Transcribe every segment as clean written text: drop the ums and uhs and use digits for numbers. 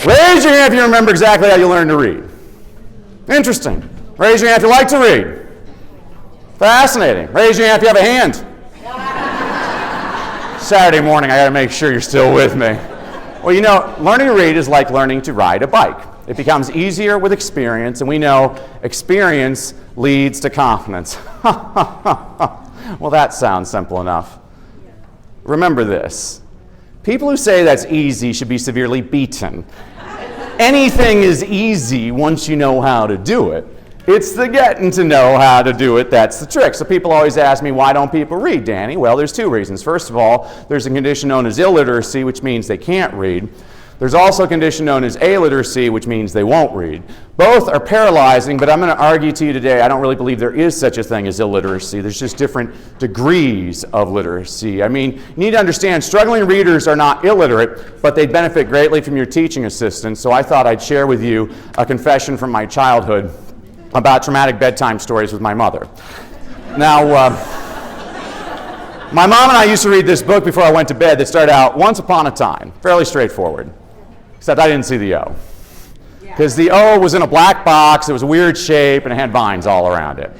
Raise your hand if you remember exactly how you learned to read. Interesting. Raise your hand if you like to read. Fascinating. Raise your hand if you have a hand. Saturday morning, I got to make sure you're still with me. Well, you know, learning to read is like learning to ride a bike. It becomes easier with experience, and we know experience leads to confidence. Well, that sounds simple enough. Remember this. People who say that's easy should be severely beaten. Anything is easy once you know how to do it. It's the getting to know how to do it that's the trick. So people always ask me, why don't people read, Danny? Well, there's two reasons. First of all, there's a condition known as illiteracy, which means they can't read. There's also a condition known as illiteracy, which means they won't read. Both are paralyzing, but I'm going to argue to you today, I don't really believe there is such a thing as illiteracy. There's just different degrees of literacy. I mean, you need to understand, struggling readers are not illiterate, but they benefit greatly from your teaching assistance. So I thought I'd share with you a confession from my childhood about traumatic bedtime stories with my mother. Now, my mom and I used to read this book before I went to bed that started out, Once Upon a Time. Fairly straightforward, except I didn't see the O. Because the O was in a black box, it was a weird shape, and it had vines all around it.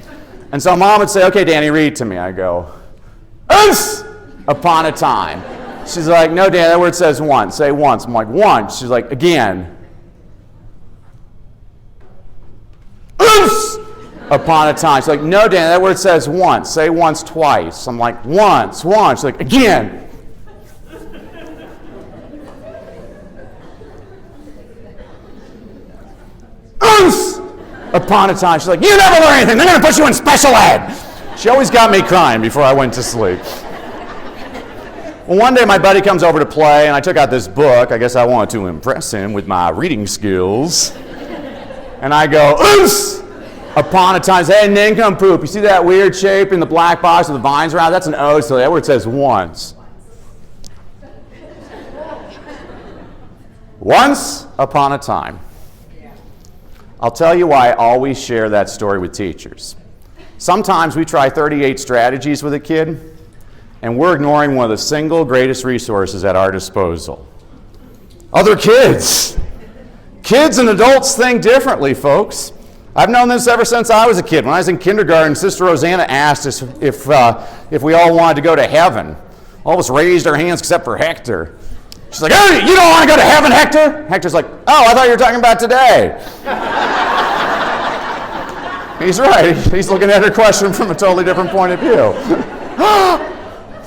And so Mom would say, okay, Danny, read to me. I go, Once Upon a Time. She's like, no, Danny, that word says once. Say once. I'm like, once. She's like, again. Once upon a time. She's like, no, Dan, that word says once. Say once twice. I'm like, once. She's like, again. Once upon a time. She's like, you never learn anything. They're going to put you in special ed. She always got me crying before I went to sleep. Well, one day my buddy comes over to play, and I took out this book. I guess I wanted to impress him with my reading skills. And I go, Once upon a time. Say, hey, nincompoop, you see that weird shape in the black box with the vines around? That's an O, so that word says once. Once upon a time. I'll tell you why I always share that story with teachers. Sometimes we try 38 strategies with a kid, and we're ignoring one of the single greatest resources at our disposal. Other kids. Kids and adults think differently, folks. I've known this ever since I was a kid. When I was in kindergarten, Sister Rosanna asked us if we all wanted to go to heaven. All of us raised our hands except for Hector. She's like, hey, you don't want to go to heaven, Hector? Hector's like, oh, I thought you were talking about today. He's right. He's looking at her question from a totally different point of view.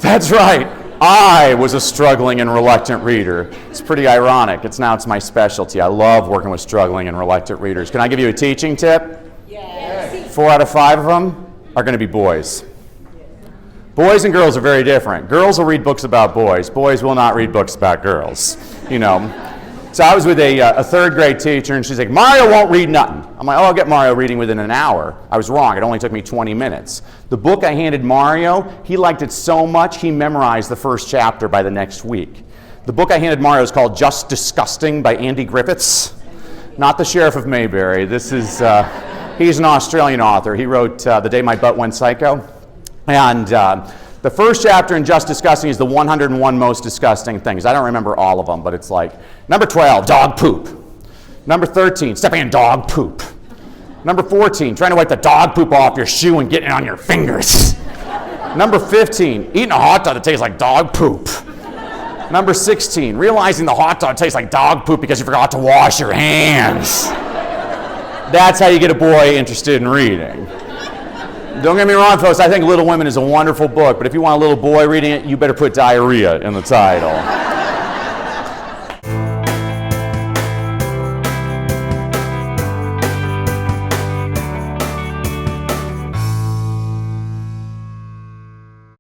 That's right. I was a struggling and reluctant reader. It's pretty ironic. It's my specialty. I love working with struggling and reluctant readers. Can I give you a teaching tip? Yes. 4 out of 5 of them are going to be boys. Boys and girls are very different. Girls will read books about boys. Boys will not read books about girls. You know. So I was with a third grade teacher, and she's like, Mario won't read nothing. I'm like, oh, I'll get Mario reading within an hour. I was wrong. It only took me 20 minutes. The book I handed Mario, he liked it so much, he memorized the first chapter by the next week. The book I handed Mario is called Just Disgusting by Andy Griffiths. Not the Sheriff of Mayberry. This is, he's an Australian author. He wrote The Day My Butt Went Psycho. And the first chapter in Just Disgusting is the 101 most disgusting things. I don't remember all of them, but it's like, number 12, dog poop. Number 13, stepping in dog poop. Number 14, trying to wipe the dog poop off your shoe and getting it on your fingers. Number 15, eating a hot dog that tastes like dog poop. Number 16, realizing the hot dog tastes like dog poop because you forgot to wash your hands. That's how you get a boy interested in reading. Don't get me wrong, folks, I think Little Women is a wonderful book, but if you want a little boy reading it, you better put diarrhea in the title.